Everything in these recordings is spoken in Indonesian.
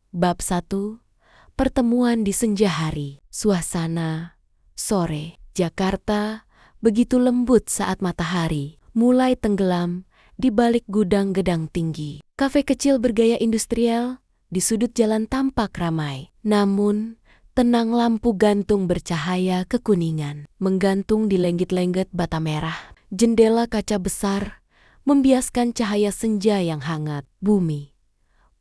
Bab 1. Pertemuan di senja hari. Suasana sore Jakarta begitu lembut saat matahari mulai tenggelam di balik gudang gedang tinggi. Kafe kecil bergaya industrial di sudut jalan tampak ramai. Namun, tenang lampu gantung bercahaya kekuningan menggantung di lenggit-lenggit bata merah. Jendela kaca besar membiaskan cahaya senja yang hangat. Bumi,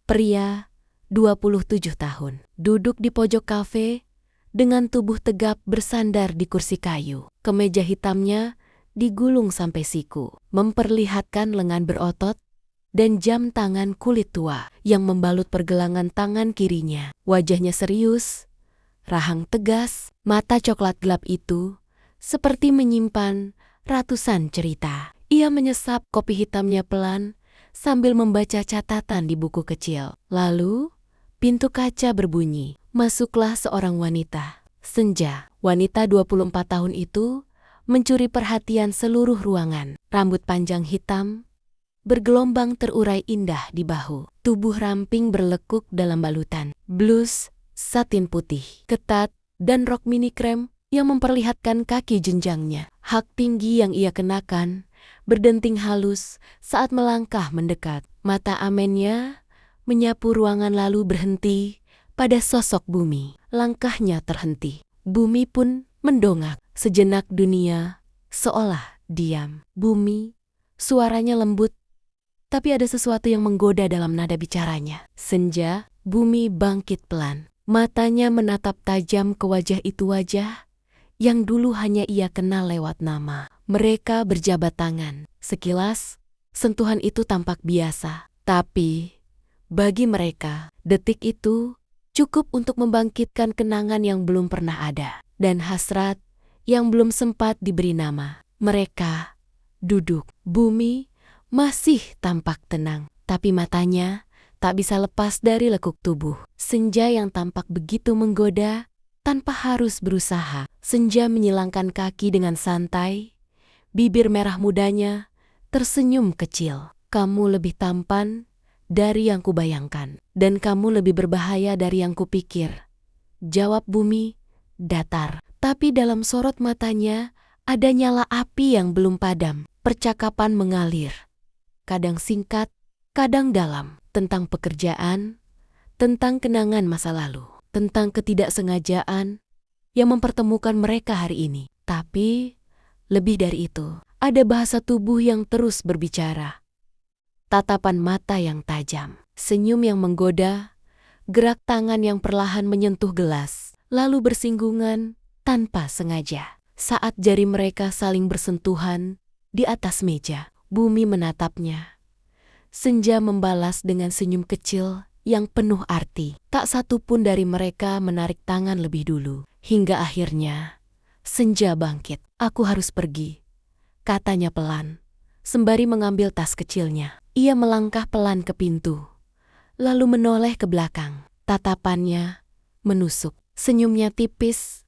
pria 27 tahun, duduk di pojok kafe dengan tubuh tegap bersandar di kursi kayu. Kemeja hitamnya digulung sampai siku, memperlihatkan lengan berotot dan jam tangan kulit tua yang membalut pergelangan tangan kirinya. Wajahnya serius, rahang tegas, mata coklat gelap itu seperti menyimpan ratusan cerita. Ia menyesap kopi hitamnya pelan sambil membaca catatan di buku kecil. Lalu, pintu kaca berbunyi. Masuklah seorang wanita. Senja, wanita 24 tahun itu mencuri perhatian seluruh ruangan. Rambut panjang hitam bergelombang terurai indah di bahu. Tubuh ramping berlekuk dalam balutan blus satin putih, ketat, dan rok mini krem yang memperlihatkan kaki jenjangnya. Hak tinggi yang ia kenakan berdenting halus saat melangkah mendekat. Mata amennya menyapu ruangan lalu berhenti pada sosok Bumi. Langkahnya terhenti. Bumi pun mendongak. Sejenak dunia seolah diam. Bumi, suaranya lembut, tapi ada sesuatu yang menggoda dalam nada bicaranya. Senja, Bumi bangkit pelan. Matanya menatap tajam ke wajah itu, wajah yang dulu hanya ia kenal lewat nama. Mereka berjabat tangan. Sekilas, sentuhan itu tampak biasa. Tapi, bagi mereka, detik itu cukup untuk membangkitkan kenangan yang belum pernah ada. Dan hasrat yang belum sempat diberi nama. Mereka duduk. Bumi masih tampak tenang. Tapi matanya tak bisa lepas dari lekuk tubuh. Senja yang tampak begitu menggoda tanpa harus berusaha. Senja menyilangkan kaki dengan santai. Bibir merah mudanya tersenyum kecil. Kamu lebih tampan dari yang kubayangkan. Dan kamu lebih berbahaya dari yang kupikir. Jawab Bumi datar. Tapi dalam sorot matanya ada nyala api yang belum padam. Percakapan mengalir. Kadang singkat, kadang dalam. Tentang pekerjaan, tentang kenangan masa lalu. Tentang ketidaksengajaan yang mempertemukan mereka hari ini. Tapi, lebih dari itu, ada bahasa tubuh yang terus berbicara. Tatapan mata yang tajam, senyum yang menggoda, gerak tangan yang perlahan menyentuh gelas, lalu bersinggungan tanpa sengaja. Saat jari mereka saling bersentuhan di atas meja, Bumi menatapnya. Senja membalas dengan senyum kecil yang penuh arti. Tak satu pun dari mereka menarik tangan lebih dulu. Hingga akhirnya, Senja bangkit. Aku harus pergi, katanya pelan, sembari mengambil tas kecilnya. Ia melangkah pelan ke pintu, lalu menoleh ke belakang. Tatapannya menusuk, senyumnya tipis,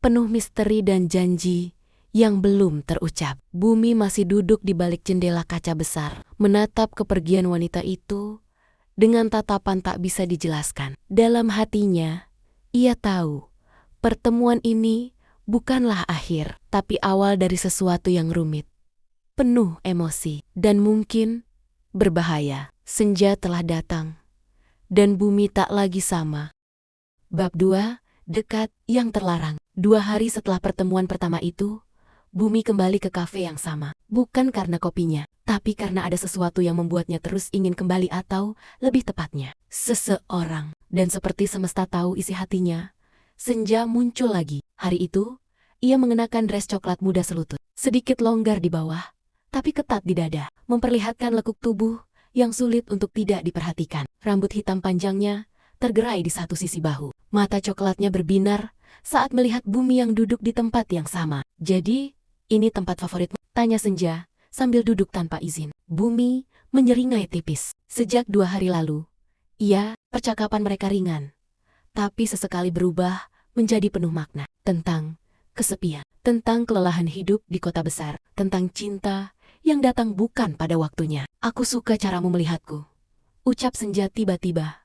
penuh misteri dan janji yang belum terucap. Bumi masih duduk di balik jendela kaca besar, menatap kepergian wanita itu dengan tatapan tak bisa dijelaskan. Dalam hatinya, ia tahu pertemuan ini bukanlah akhir, tapi awal dari sesuatu yang rumit, penuh emosi, dan mungkin berbahaya. Senja telah datang, dan Bumi tak lagi sama. Bab 2. Dekat yang terlarang. 2 hari setelah pertemuan pertama itu, Bumi kembali ke kafe yang sama. Bukan karena kopinya, tapi karena ada sesuatu yang membuatnya terus ingin kembali, atau lebih tepatnya, seseorang. Dan seperti semesta tahu isi hatinya, Senja muncul lagi. Hari itu, ia mengenakan dress coklat muda selutut. Sedikit longgar di bawah, tapi ketat di dada, memperlihatkan lekuk tubuh yang sulit untuk tidak diperhatikan. Rambut hitam panjangnya tergerai di satu sisi bahu. Mata coklatnya berbinar saat melihat Bumi yang duduk di tempat yang sama. Jadi, ini tempat favoritmu? Tanya Senja sambil duduk tanpa izin. Bumi menyeringai tipis. Sejak 2 hari lalu, percakapan mereka ringan, tapi sesekali berubah menjadi penuh makna. Tentang kesepian, tentang kelelahan hidup di kota besar, tentang cinta yang datang bukan pada waktunya. Aku suka caramu melihatku, ucap Senja tiba-tiba,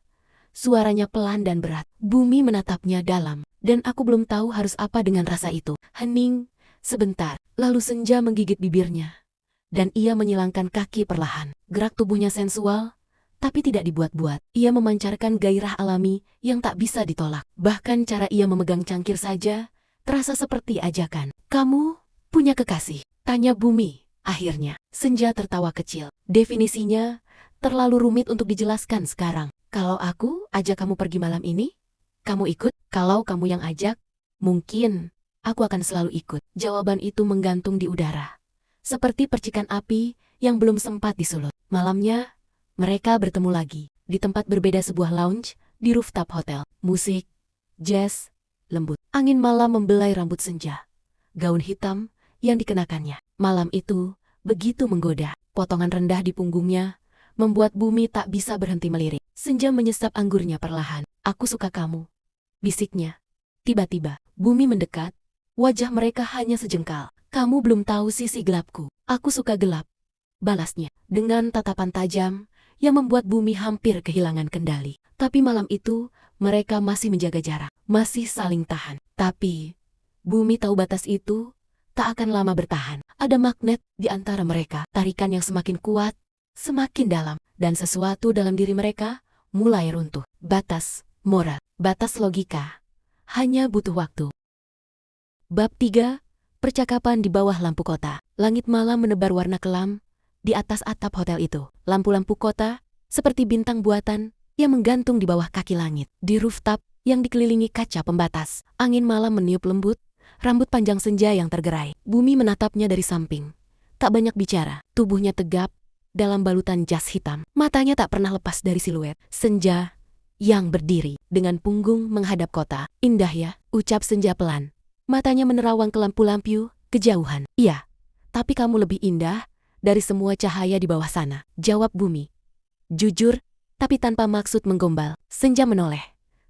Suaranya pelan dan berat. Bumi menatapnya dalam, dan aku belum tahu harus apa dengan rasa itu. Hening sebentar, lalu Senja menggigit bibirnya. Dan ia menyilangkan kaki perlahan. Gerak tubuhnya sensual, tapi tidak dibuat-buat. Ia memancarkan gairah alami yang tak bisa ditolak. Bahkan cara ia memegang cangkir saja terasa seperti ajakan. Kamu punya kekasih? Tanya Bumi. Akhirnya, Senja tertawa kecil. Definisinya terlalu rumit untuk dijelaskan sekarang. Kalau aku ajak kamu pergi malam ini, kamu ikut? Kalau kamu yang ajak, mungkin aku akan selalu ikut. Jawaban itu menggantung di udara, seperti percikan api yang belum sempat disulut. Malamnya, mereka bertemu lagi di tempat berbeda, sebuah lounge di rooftop hotel. Musik, jazz, lembut. Angin malam membelai rambut Senja. Gaun hitam yang dikenakannya malam itu begitu menggoda. Potongan rendah di punggungnya membuat Bumi tak bisa berhenti melirik. Senja menyesap anggurnya perlahan. Aku suka kamu, bisiknya. Tiba-tiba, Bumi mendekat. Wajah mereka hanya sejengkal. Kamu belum tahu sisi gelapku. Aku suka gelap, balasnya dengan tatapan tajam yang membuat Bumi hampir kehilangan kendali. Tapi malam itu, mereka masih menjaga jarak, masih saling tahan. Tapi, Bumi tahu batas itu tak akan lama bertahan. Ada magnet di antara mereka, tarikan yang semakin kuat, semakin dalam, dan sesuatu dalam diri mereka mulai runtuh. Batas moral, batas logika, hanya butuh waktu. Bab 3. Percakapan di bawah lampu kota. Langit malam menebar warna kelam di atas atap hotel itu. Lampu-lampu kota seperti bintang buatan yang menggantung di bawah kaki langit. Di rooftop yang dikelilingi kaca pembatas, angin malam meniup lembut rambut panjang Senja yang tergerai. Bumi menatapnya dari samping. Tak banyak bicara, tubuhnya tegap dalam balutan jas hitam. Matanya tak pernah lepas dari siluet Senja yang berdiri dengan punggung menghadap kota. Indah ya, ucap Senja pelan. Matanya menerawang ke lampu-lampu kejauhan. Iya, tapi kamu lebih indah dari semua cahaya di bawah sana, jawab Bumi. Jujur, tapi tanpa maksud menggombal. Senja menoleh,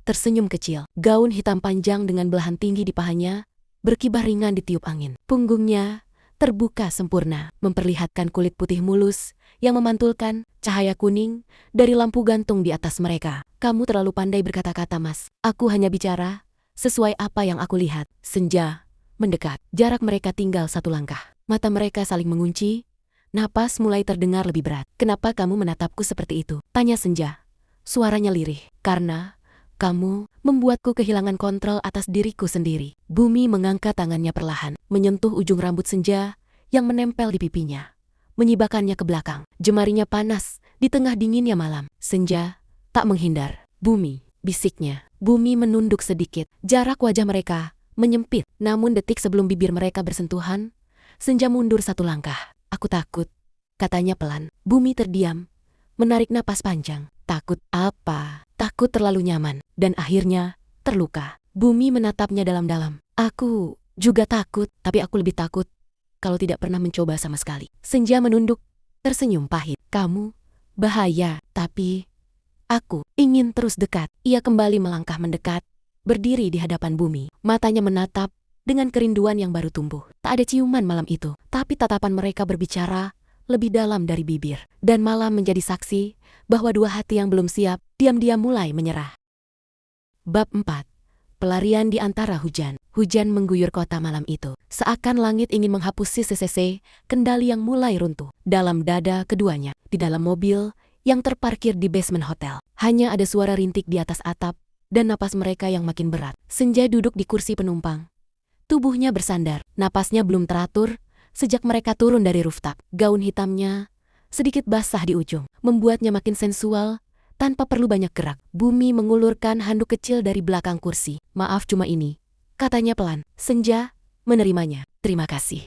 tersenyum kecil. Gaun hitam panjang dengan belahan tinggi di pahanya berkibar ringan ditiup angin. Punggungnya terbuka sempurna, memperlihatkan kulit putih mulus yang memantulkan cahaya kuning dari lampu gantung di atas mereka. Kamu terlalu pandai berkata-kata, Mas. Aku hanya bicara sesuai apa yang aku lihat. Senja mendekat. Jarak mereka tinggal satu langkah. Mata mereka saling mengunci. Napas mulai terdengar lebih berat. Kenapa kamu menatapku seperti itu? Tanya Senja. Suaranya lirih. Karena kamu membuatku kehilangan kontrol atas diriku sendiri. Bumi mengangkat tangannya perlahan, menyentuh ujung rambut Senja yang menempel di pipinya, menyibakannya ke belakang. Jemarinya panas di tengah dinginnya malam. Senja tak menghindar. Bumi, bisiknya. Bumi menunduk sedikit. Jarak wajah mereka menyempit. Namun detik sebelum bibir mereka bersentuhan, Senja mundur satu langkah. Aku takut, katanya pelan. Bumi terdiam, menarik napas panjang. Takut apa? Takut terlalu nyaman, dan akhirnya terluka. Bumi menatapnya dalam-dalam. Aku juga takut, tapi aku lebih takut kalau tidak pernah mencoba sama sekali. Senja menunduk, tersenyum pahit. Kamu bahaya, tapi aku ingin terus dekat. Ia kembali melangkah mendekat, berdiri di hadapan Bumi. Matanya menatap dengan kerinduan yang baru tumbuh. Tak ada ciuman malam itu, tapi tatapan mereka berbicara lebih dalam dari bibir. Dan malam menjadi saksi bahwa dua hati yang belum siap diam-diam mulai menyerah. Bab 4. Pelarian di antara hujan. Hujan mengguyur kota malam itu. Seakan langit ingin menghapus sisi-sisi kendali yang mulai runtuh dalam dada keduanya. Di dalam mobil yang terparkir di basement hotel, hanya ada suara rintik di atas atap dan napas mereka yang makin berat. Senja duduk di kursi penumpang. Tubuhnya bersandar, napasnya belum teratur sejak mereka turun dari rooftop. Gaun hitamnya sedikit basah di ujung, membuatnya makin sensual tanpa perlu banyak gerak. Bumi mengulurkan handuk kecil dari belakang kursi. Maaf, cuma ini, katanya pelan. Senja menerimanya. Terima kasih.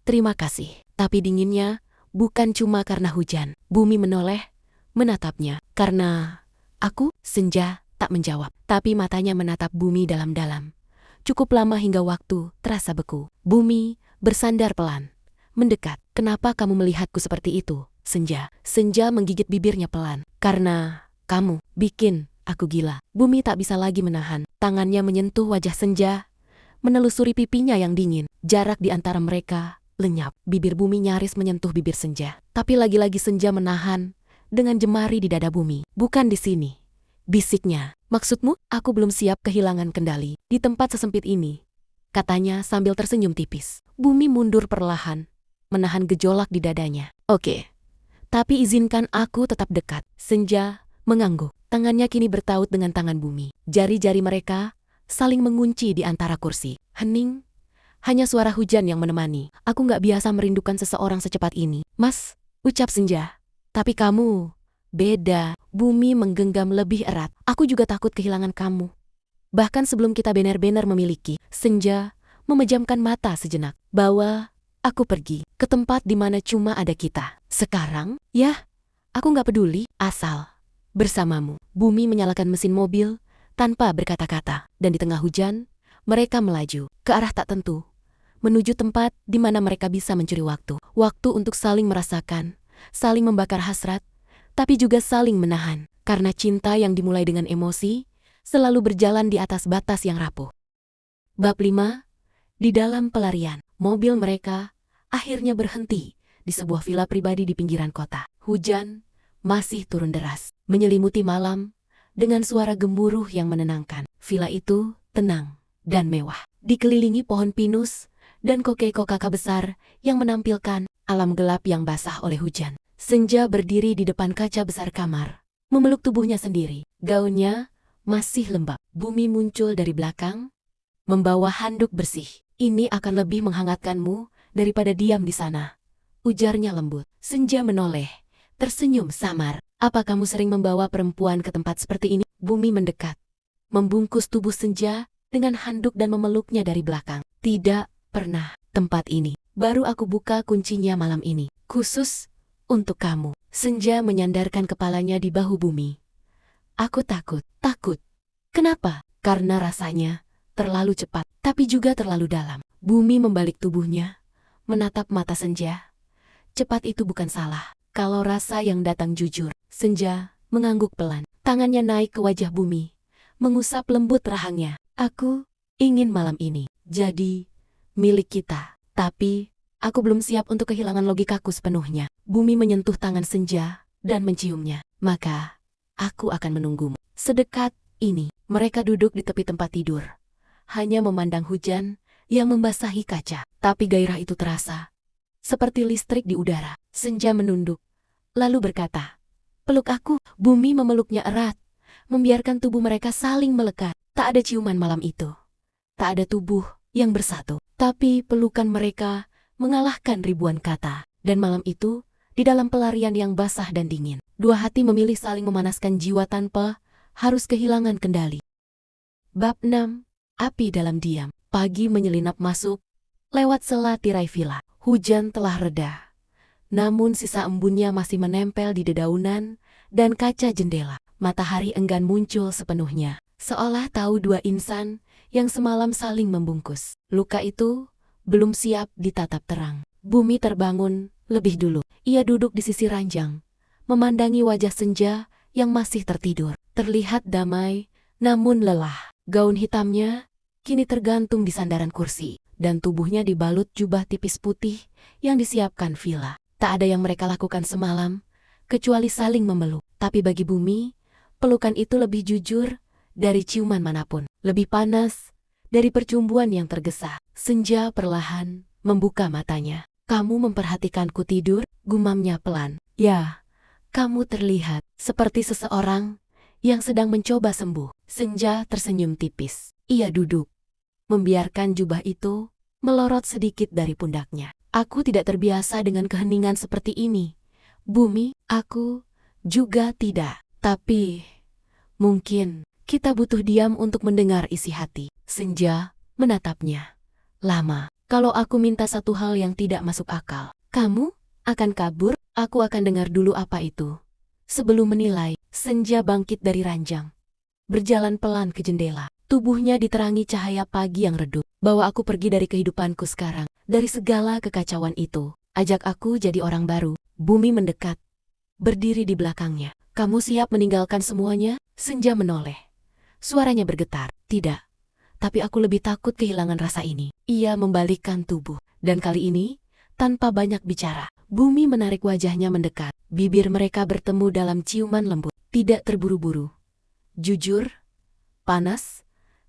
Terima kasih. Tapi dinginnya bukan cuma karena hujan. Bumi menoleh, menatapnya. Karena aku, Senja tak menjawab. Tapi matanya menatap Bumi dalam-dalam. Cukup lama hingga waktu terasa beku. Bumi bersandar pelan, mendekat. Kenapa kamu melihatku seperti itu, Senja? Senja menggigit bibirnya pelan. Karena kamu bikin aku gila. Bumi tak bisa lagi menahan. Tangannya menyentuh wajah Senja, menelusuri pipinya yang dingin. Jarak di antara mereka lenyap. Bibir Bumi nyaris menyentuh bibir Senja. Tapi lagi-lagi Senja menahan dengan jemari di dada Bumi. Bukan di sini, bisiknya. Maksudmu, aku belum siap kehilangan kendali di tempat sesempit ini, katanya sambil tersenyum tipis. Bumi mundur perlahan, menahan gejolak di dadanya. Oke, tapi izinkan aku tetap dekat. Senja mengangguk. Tangannya kini bertaut dengan tangan Bumi. Jari-jari mereka saling mengunci di antara kursi. Hening, hanya suara hujan yang menemani. Aku gak biasa merindukan seseorang secepat ini. Mas, ucap Senja. Tapi kamu beda. Bumi menggenggam lebih erat. Aku juga takut kehilangan kamu. Bahkan sebelum kita benar-benar memiliki. Senja memejamkan mata sejenak. Bawa aku pergi ke tempat di mana cuma ada kita. Sekarang, ya, aku gak peduli asal bersamamu. Bumi menyalakan mesin mobil tanpa berkata-kata. Dan di tengah hujan, mereka melaju ke arah tak tentu, menuju tempat di mana mereka bisa mencuri waktu. Waktu untuk saling merasakan, saling membakar hasrat, tapi juga saling menahan. Karena cinta yang dimulai dengan emosi, selalu berjalan di atas batas yang rapuh. Bab 5. Di dalam pelarian, mobil mereka akhirnya berhenti di sebuah villa pribadi di pinggiran kota. Hujan masih turun deras, menyelimuti malam dengan suara gemuruh yang menenangkan. Villa itu tenang dan mewah, dikelilingi pohon pinus dan kokeko-kakak besar yang menampilkan alam gelap yang basah oleh hujan. Senja berdiri di depan kaca besar kamar, memeluk tubuhnya sendiri. Gaunnya masih lembab. Bumi muncul dari belakang, membawa handuk bersih. Ini akan lebih menghangatkanmu daripada diam di sana, ujarnya lembut. Senja menoleh, tersenyum samar. Apa kamu sering membawa perempuan ke tempat seperti ini? Bumi mendekat, membungkus tubuh Senja dengan handuk dan memeluknya dari belakang. Tidak pernah. Tempat ini baru aku buka kuncinya malam ini, khusus untuk kamu. Senja menyandarkan kepalanya di bahu Bumi. Aku takut. Takut. Kenapa? Karena rasanya terlalu cepat, tapi juga terlalu dalam. Bumi membalik tubuhnya, menatap mata Senja. Cepat itu bukan salah, kalau rasa yang datang jujur. Senja mengangguk pelan. Tangannya naik ke wajah Bumi, mengusap lembut rahangnya. Aku ingin malam ini jadi milik kita. Tapi aku belum siap untuk kehilangan logikaku sepenuhnya. Bumi menyentuh tangan Senja dan menciumnya. Maka aku akan menunggumu. Sedekat ini, mereka duduk di tepi tempat tidur, hanya memandang hujan yang membasahi kaca. Tapi gairah itu terasa seperti listrik di udara. Senja menunduk, lalu berkata, "Peluk aku." Bumi memeluknya erat, membiarkan tubuh mereka saling melekat. Tak ada ciuman malam itu. Tak ada tubuh yang bersatu. Tapi pelukan mereka mengalahkan ribuan kata. Dan malam itu, di dalam pelarian yang basah dan dingin, dua hati memilih saling memanaskan jiwa tanpa harus kehilangan kendali. Bab 6. Api dalam diam. Pagi menyelinap masuk lewat sela tirai villa. Hujan telah reda, namun sisa embunnya masih menempel di dedaunan dan kaca jendela. Matahari enggan muncul sepenuhnya, seolah tahu dua insan yang semalam saling membungkus. Luka itu belum siap ditatap terang. Bumi terbangun lebih dulu. Ia duduk di sisi ranjang, memandangi wajah Senja yang masih tertidur. Terlihat damai, namun lelah. Gaun hitamnya kini tergantung di sandaran kursi, dan tubuhnya dibalut jubah tipis putih yang disiapkan villa. Tak ada yang mereka lakukan semalam, kecuali saling memeluk. Tapi bagi Bumi, pelukan itu lebih jujur dari ciuman manapun. Lebih panas dari percumbuan yang tergesa. Senja perlahan membuka matanya. "Kamu memperhatikanku tidur?" gumamnya pelan. "Ya, kamu terlihat seperti seseorang yang sedang mencoba sembuh." Senja tersenyum tipis. Ia duduk, membiarkan jubah itu melorot sedikit dari pundaknya. "Aku tidak terbiasa dengan keheningan seperti ini, Bumi." "Aku juga tidak. Tapi mungkin kita butuh diam untuk mendengar isi hati." Senja menatapnya lama. "Kalau aku minta satu hal yang tidak masuk akal, kamu akan kabur?" "Aku akan dengar dulu apa itu sebelum menilai." Senja bangkit dari ranjang, berjalan pelan ke jendela. Tubuhnya diterangi cahaya pagi yang redup. "Bawa aku pergi dari kehidupanku sekarang, dari segala kekacauan itu. Ajak aku jadi orang baru." Bumi mendekat, berdiri di belakangnya. "Kamu siap meninggalkan semuanya?" Senja menoleh. Suaranya bergetar. "Tidak, tapi aku lebih takut kehilangan rasa ini." Ia membalikkan tubuh, dan kali ini, tanpa banyak bicara, Bumi menarik wajahnya mendekat. Bibir mereka bertemu dalam ciuman lembut. Tidak terburu-buru, Jujur, panas,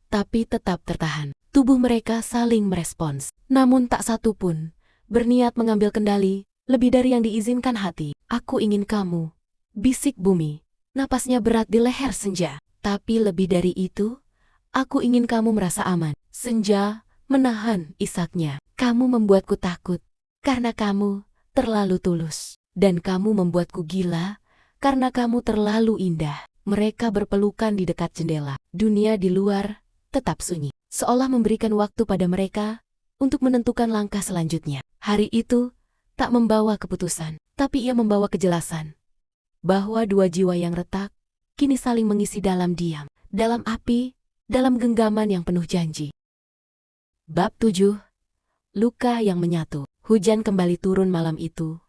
tapi tetap tertahan. Tubuh mereka saling merespons. Namun tak satu pun berniat mengambil kendali lebih dari yang diizinkan hati. Aku ingin kamu, bisik Bumi. Napasnya berat di leher Senja. Tapi lebih dari itu, aku ingin kamu merasa aman. Senja menahan isaknya. Kamu membuatku takut karena kamu terlalu tulus. Dan kamu membuatku gila karena kamu terlalu indah. Mereka berpelukan di dekat jendela. Dunia di luar tetap sunyi, seolah memberikan waktu pada mereka untuk menentukan langkah selanjutnya. Hari itu tak membawa keputusan, tapi ia membawa kejelasan bahwa dua jiwa yang retak kini saling mengisi dalam diam, dalam api, dalam genggaman yang penuh janji. Bab 7. Luka yang menyatu. Hujan kembali turun malam itu.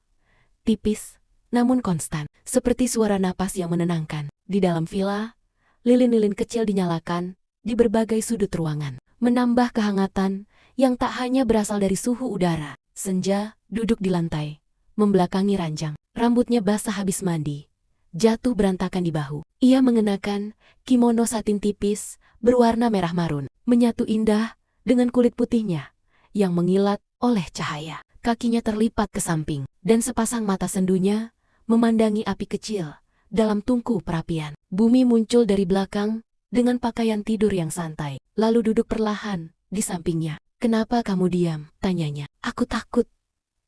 Tipis, namun konstan, seperti suara napas yang menenangkan. Di dalam villa, lilin-lilin kecil dinyalakan di berbagai sudut ruangan, menambah kehangatan yang tak hanya berasal dari suhu udara. Senja duduk di lantai, membelakangi ranjang. Rambutnya basah habis mandi, jatuh berantakan di bahu. Ia mengenakan kimono satin tipis berwarna merah marun, menyatu indah dengan kulit putihnya yang mengilat oleh cahaya. Kakinya terlipat ke samping, dan sepasang mata sendunya memandangi api kecil dalam tungku perapian. Bumi muncul dari belakang dengan pakaian tidur yang santai, lalu duduk perlahan di sampingnya. "Kenapa kamu diam?" tanyanya. "Aku takut,"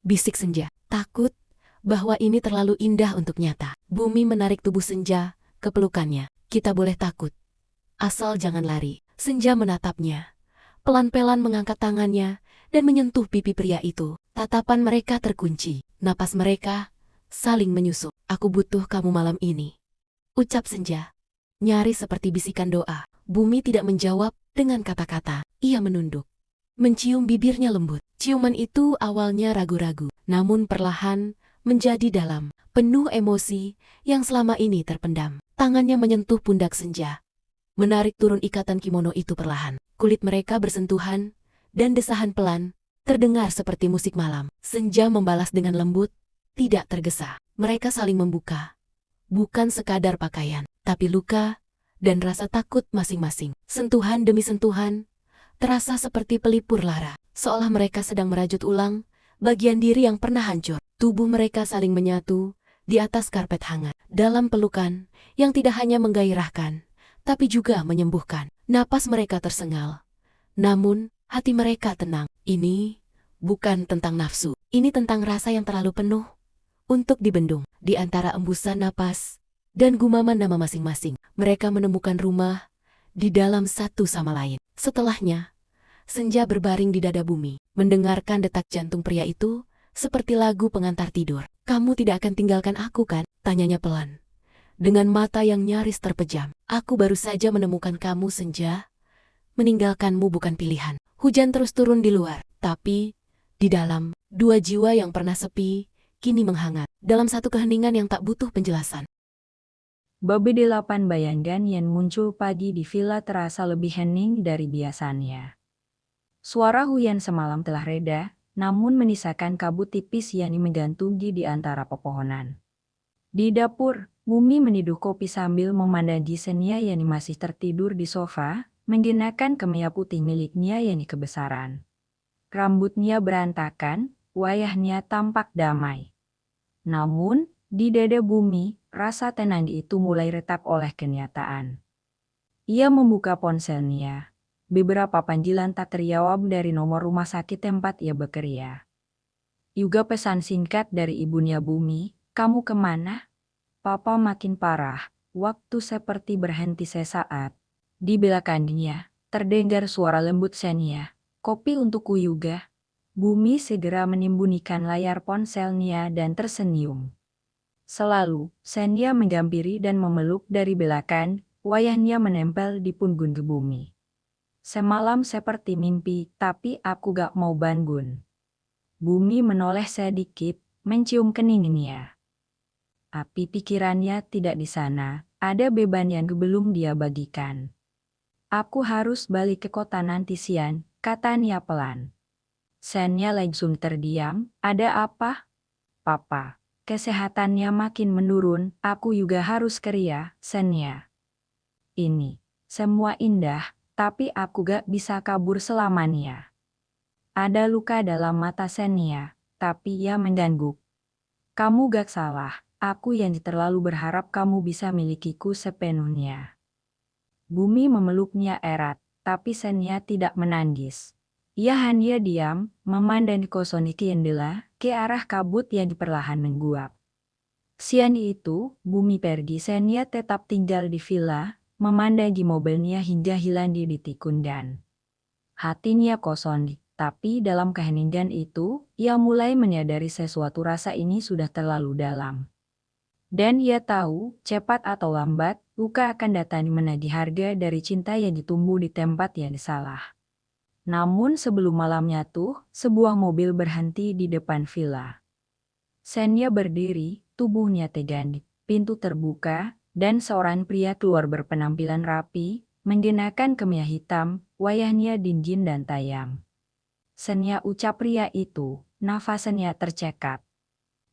bisik Senja. "Takut bahwa ini terlalu indah untuk nyata." Bumi menarik tubuh Senja ke pelukannya. "Kita boleh takut, asal jangan lari." Senja menatapnya, pelan-pelan mengangkat tangannya dan menyentuh pipi pria itu. Tatapan mereka terkunci, napas mereka saling menyusup. "Aku butuh kamu malam ini," ucap Senja, nyaris seperti bisikan doa. Bumi tidak menjawab dengan kata-kata. Ia menunduk, mencium bibirnya lembut. Ciuman itu awalnya ragu-ragu, namun perlahan menjadi dalam, penuh emosi yang selama ini terpendam. Tangannya menyentuh pundak Senja, menarik turun ikatan kimono itu perlahan. Kulit mereka bersentuhan, dan desahan pelan terdengar seperti musik malam. Senja membalas dengan lembut, tidak tergesa. Mereka saling membuka, bukan sekadar pakaian, tapi luka dan rasa takut masing-masing. Sentuhan demi sentuhan terasa seperti pelipur lara, seolah mereka sedang merajut ulang bagian diri yang pernah hancur. Tubuh mereka saling menyatu di atas karpet hangat, dalam pelukan yang tidak hanya menggairahkan, tapi juga menyembuhkan. Napas mereka tersengal, namun hati mereka tenang. Ini bukan tentang nafsu, ini tentang rasa yang terlalu penuh untuk dibendung. Di antara embusan napas dan gumaman nama masing-masing, mereka menemukan rumah di dalam satu sama lain. Setelahnya, Senja berbaring di dada Bumi, mendengarkan detak jantung pria itu seperti lagu pengantar tidur. "Kamu tidak akan tinggalkan aku, kan?" tanyanya pelan, dengan mata yang nyaris terpejam. "Aku baru saja menemukan kamu, Senja. Meninggalkanmu bukan pilihan." Hujan terus turun di luar, tapi di dalam, dua jiwa yang pernah sepi kini menghangat dalam satu keheningan yang tak butuh penjelasan. Bab 8. Bayangan yang muncul pagi di villa terasa lebih hening dari biasanya. Suara hujan semalam telah reda, namun menyisakan kabut tipis yang menggantungi di antara pepohonan. Di dapur, Bumi meniduk kopi sambil memandangi Senia yang masih tertidur di sofa, menggunakan kemeja putih miliknya yang kebesaran. Rambutnya berantakan, wajahnya tampak damai. Namun, di dada Bumi, rasa tenang itu mulai retak oleh kenyataan. Ia membuka ponselnya. Beberapa panggilan tak terjawab dari nomor rumah sakit tempat ia bekerja. Juga pesan singkat dari ibunya Bumi, "Kamu kemana?" "Papa makin parah." Waktu seperti berhenti sesaat. Di belakangnya, terdengar suara lembut Senia. "Kopi untukku juga." Bumi segera menyembunyikan layar ponselnya dan tersenyum. Selalu, Senia menghampiri dan memeluk dari belakang, wajahnya menempel di punggung Bumi. "Semalam seperti mimpi, tapi aku gak mau bangun." Bumi menoleh sedikit, mencium keningnya. Api pikirannya tidak di sana, ada beban yang belum dia bagikan. "Aku harus balik ke kota nanti siang," katanya pelan. Senia langsung terdiam. "Ada apa?" "Papa, kesehatannya makin menurun, aku juga harus kerja." "Senia, ini. Semua indah, tapi aku gak bisa kabur selamanya. Ada luka dalam mata Senya, tapi ia mengganggu. Kamu gak salah, aku yang terlalu berharap kamu bisa milikiku sepenuhnya. Bumi memeluknya erat, tapi Senya tidak menangis. Ia hanya diam, memandang kosong jendela ke arah kabut yang perlahan menguap. Siang itu, Bumi pergi, Senya tetap tinggal di villa, memandangi mobilnya hingga hilang di tikungan. Hatinya kosong, tapi dalam keheningan itu, ia mulai menyadari sesuatu, rasa ini sudah terlalu dalam. Dan ia tahu, cepat atau lambat, luka akan datang menagih harga dari cinta yang ditumbuh di tempat yang salah. Namun sebelum malamnya tuh, sebuah mobil berhenti di depan villa. Senya berdiri, tubuhnya tegang, pintu terbuka, dan seorang pria keluar berpenampilan rapi, mengenakan kemia hitam, wajahnya dingin dan tajam. Senya, ucap pria itu, nafasnya tercekat.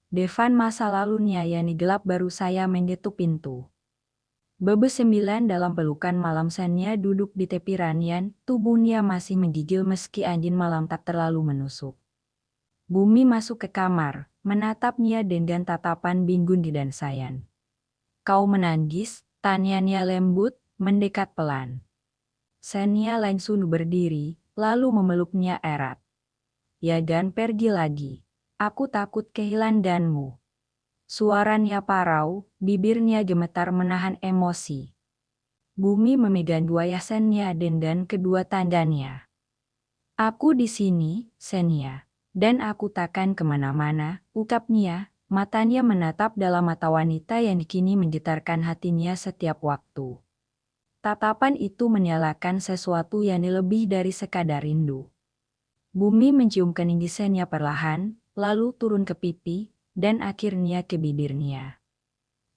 Devan, masa lalunya yang gelap baru saya mengetuk pintu. Bebe 9 dalam pelukan malam. Senya duduk di tepi ranjang, tubuhnya masih menggigil meski angin malam tak terlalu menusuk. Bumi masuk ke kamar, menatapnya dengan tatapan bingung dan sayang. Kau menangis? Tanyanya lembut, mendekat pelan. Senya langsung berdiri, lalu memeluknya erat. Ya, dan pergi lagi. Aku takut kehilanganmu. Suaranya parau, bibirnya gemetar menahan emosi. Bumi memegang wajah Senya dengan kedua tangannya. Aku di sini, Senya. Dan aku takkan kemana-mana, ucapnya, matanya menatap dalam mata wanita yang kini menggetarkan hatinya setiap waktu. Tatapan itu menyalakan sesuatu yang lebih dari sekadar rindu. Bumi mencium kening Senya perlahan, lalu turun ke pipi, dan akhirnya ke bibirnya.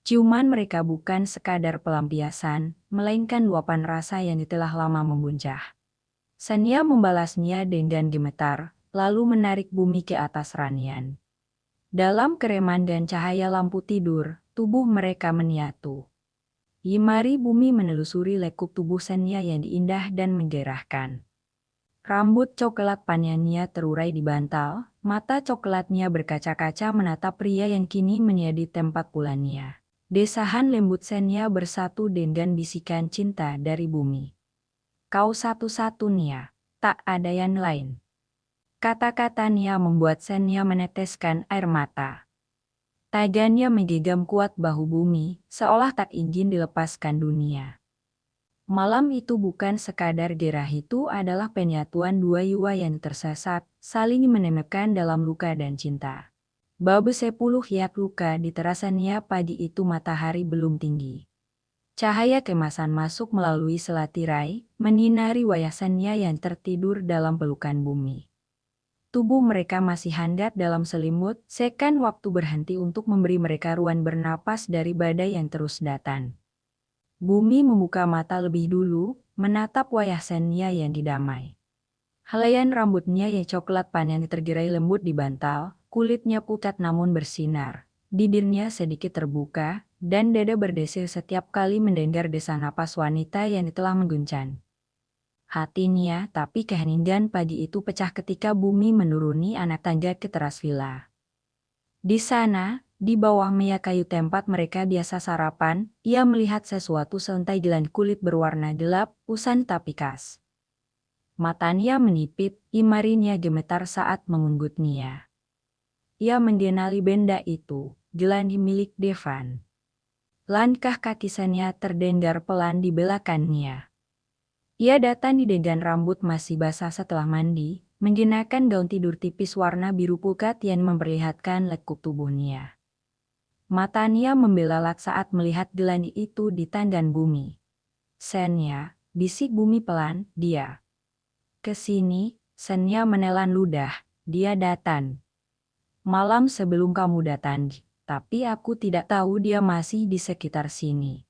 Ciuman mereka bukan sekadar pelampiasan, melainkan luapan rasa yang telah lama membuncah. Senya membalasnya dengan gemetar, lalu menarik Bumi ke atas ranjang. Dalam kereman dan cahaya lampu tidur, tubuh mereka menyatu. Mari Bumi menelusuri lekuk tubuh Senya yang indah dan menggerahkan. Rambut coklat panjangnya terurai di bantal, mata coklatnya berkaca-kaca menatap pria yang kini menjadi tempat pulangnya. Desahan lembut Senya bersatu dengan bisikan cinta dari Bumi. Kau satu-satunya, tak ada yang lain. Kata-katanya membuat Senya meneteskan air mata. Tangannya menggenggam kuat bahu Bumi, seolah tak ingin dilepaskan dunia. Malam itu bukan sekadar gerah, itu adalah penyatuan dua jiwa yang tersesat, saling menemukan dalam luka dan cinta. Bab 10 Yak luka di terasannya pagi itu matahari belum tinggi. Cahaya kemasan masuk melalui selat tirai, menyinari wajah Senya yang tertidur dalam pelukan Bumi. Tubuh mereka masih hangat dalam selimut, sekan waktu berhenti untuk memberi mereka ruang bernapas dari badai yang terus datang. Bumi membuka mata lebih dulu, menatap wajah Senya yang didamai. Helaian rambutnya yang coklat panjang tergerai lembut di bantal, kulitnya pucat namun bersinar. Bibirnya sedikit terbuka, dan dada berdesir setiap kali mendengar desa napas wanita yang telah mengguncang hatinya, tapi keheningan pagi itu pecah ketika Bumi menuruni anak tangga ke teras villa. Di sana, di bawah meja kayu tempat mereka biasa sarapan, ia melihat sesuatu sentilan kulit berwarna gelap, usang tapi khas. Matanya menipit, imarinya gemetar saat mengunggutnya. Ia mengenali benda itu, gelandi milik Devan. Langkah kaki Senya terdengar pelan di belakangnya. Ia datang dengan rambut masih basah setelah mandi, mengenakan gaun tidur tipis warna biru pukat yang memperlihatkan lekuk tubuhnya. Matanya membelalak saat melihat gelandi itu di tangan Bumi. Senya, bisik Bumi pelan, dia. Kesini, Senya menelan ludah, dia datang. Malam sebelum kamu datang, tapi aku tidak tahu dia masih di sekitar sini.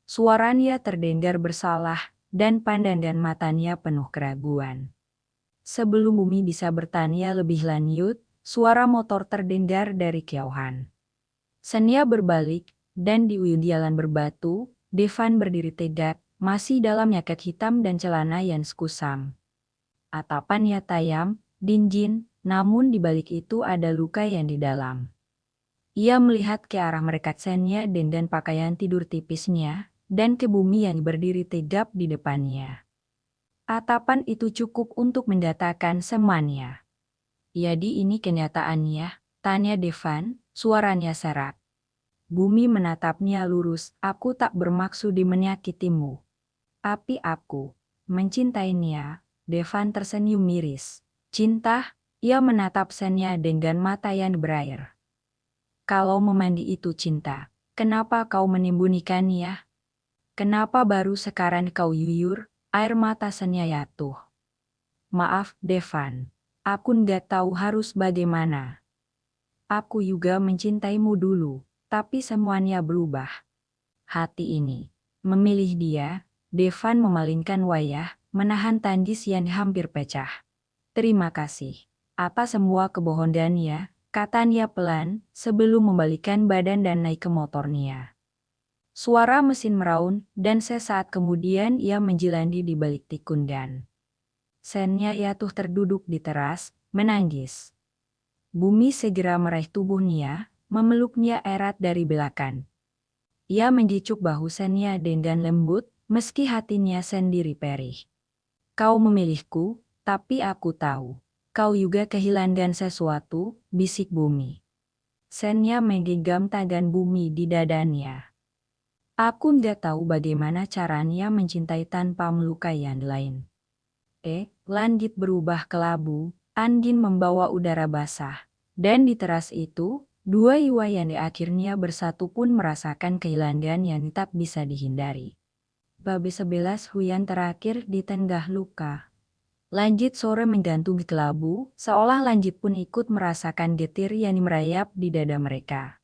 Suaranya terdengar bersalah, dan pandangan matanya penuh keraguan. Sebelum Bumi bisa bertanya lebih lanjut, suara motor terdengar dari kejauhan. Senya berbalik, dan di ujung jalan berbatu, Devan berdiri tegak, masih dalam jaket hitam dan celana yang kusam. Atapannya tajam, dingin, namun di balik itu ada luka yang di dalam. Ia melihat ke arah mereka sennya dan pakaian tidur tipisnya, dan ke bumi yang berdiri tegap di depannya. Atapan itu cukup untuk mendatangkan semuanya. Jadi ini kenyataannya, tanya Devan, suaranya serak. Bumi menatapnya lurus, aku tak bermaksud menyakitimu. Tapi aku mencintainya. Devan tersenyum miris. Cinta? Ia menatap sennya dengan mata yang berair. Kalau memandi itu cinta, kenapa kau menyembunyikannya? Kenapa baru sekarang kau yuyur? Air mata sennya jatuh. Maaf, Devan. Aku nggak tahu harus bagaimana. Aku juga mencintaimu dulu, tapi semuanya berubah. Hati ini memilih dia. Devan memalingkan wajah, menahan tangis yang hampir pecah. Terima kasih atas semua kebohongannya, katanya pelan, sebelum membalikkan badan dan naik ke motornya. Suara mesin meraung, dan sesaat kemudian ia menjelandi di balik tikungan. Sennya jatuh terduduk di teras, menangis. Bumi segera meraih tubuhnya, memeluknya erat dari belakang. Ia menggicuk bahu sennya dengan lembut, meski hatinya sendiri perih. Kau memilihku, tapi aku tahu. Kau juga kehilangan sesuatu, bisik bumi. Sennya menggenggam tangan bumi di dadanya. Aku nggak tahu bagaimana caranya mencintai tanpa melukai yang lain. Langit berubah kelabu, angin membawa udara basah. Dan di teras itu, dua jiwa yang akhirnya bersatu pun merasakan kehilangan yang tak bisa dihindari. Bab 11 Hujan terakhir di tengah luka. Langit sore menggantungi kelabu, seolah langit pun ikut merasakan getir yang merayap di dada mereka.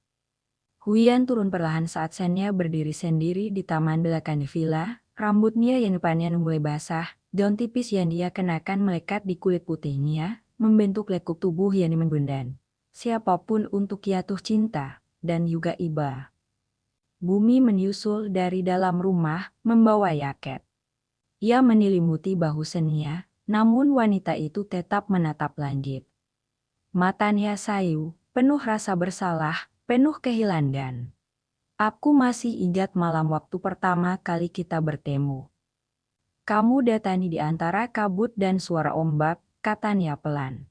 Hujan turun perlahan saat sennya berdiri sendiri di taman belakang villa, rambutnya yang depannya mulai basah, gaun tipis yang dia kenakan melekat di kulit putihnya, membentuk lekuk tubuh yang menggundan. Siapapun untuk jatuh cinta, dan juga iba. Bumi menyusul dari dalam rumah, membawa jaket. Ia menyelimuti bahu sennya, namun wanita itu tetap menatap langit. Matanya sayu, penuh rasa bersalah, penuh kehilangan. Aku masih ingat malam waktu pertama kali kita bertemu. Kamu datangi di antara kabut dan suara ombak, katanya pelan.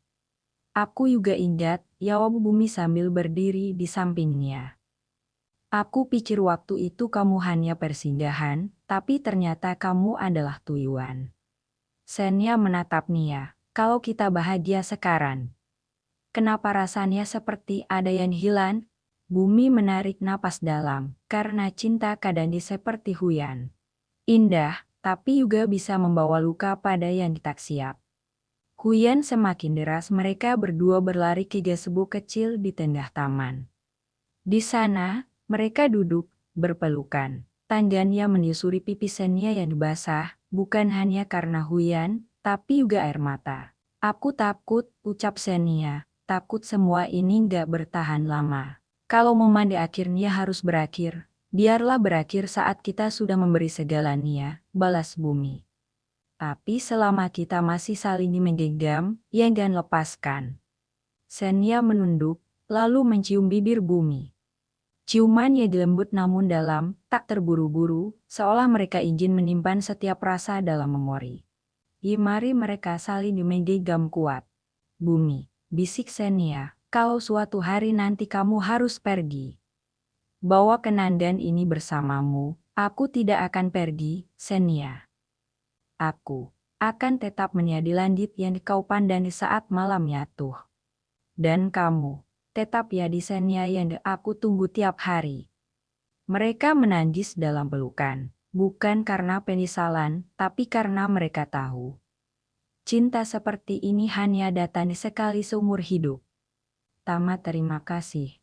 Aku juga ingat, jawab bumi sambil berdiri di sampingnya. Aku pikir waktu itu kamu hanya persinggahan, tapi ternyata kamu adalah tujuan. Sennya menatap Nia, kalau kita bahagia sekarang. Kenapa rasanya seperti ada yang hilang? Bumi menarik napas dalam, karena cinta kadang seperti hujan. Indah, tapi juga bisa membawa luka pada yang tak siap. Hujan semakin deras, mereka berdua berlari ke gazebo kecil di tengah taman. Di sana, mereka duduk, berpelukan. Tangannya menyusuri pipi sennya yang basah, bukan hanya karena hujan, tapi juga air mata. Aku takut, ucap Senia, takut semua ini nggak bertahan lama. Kalau memandi akhirnya harus berakhir, biarlah berakhir saat kita sudah memberi segalanya, balas bumi. Tapi selama kita masih saling menggenggam, jangan lepaskan. Senia menunduk, lalu mencium bibir bumi. Ciuman yang lembut namun dalam, tak terburu-buru, seolah mereka ingin menyimpan setiap rasa dalam memori. Mari mereka saling menggenggam kuat. Bumi, bisik Senia, kalau suatu hari nanti kamu harus pergi. Bawa kenangan ini bersamamu, aku tidak akan pergi, Senia. Aku akan tetap menjadi langit yang kau pandangi saat malam jatuh. Dan kamu tetap ya di Senia yang aku tunggu tiap hari. Mereka menangis dalam pelukan, bukan karena penyesalan, tapi karena mereka tahu. Cinta seperti ini hanya datang sekali seumur hidup. Tamat, terima kasih.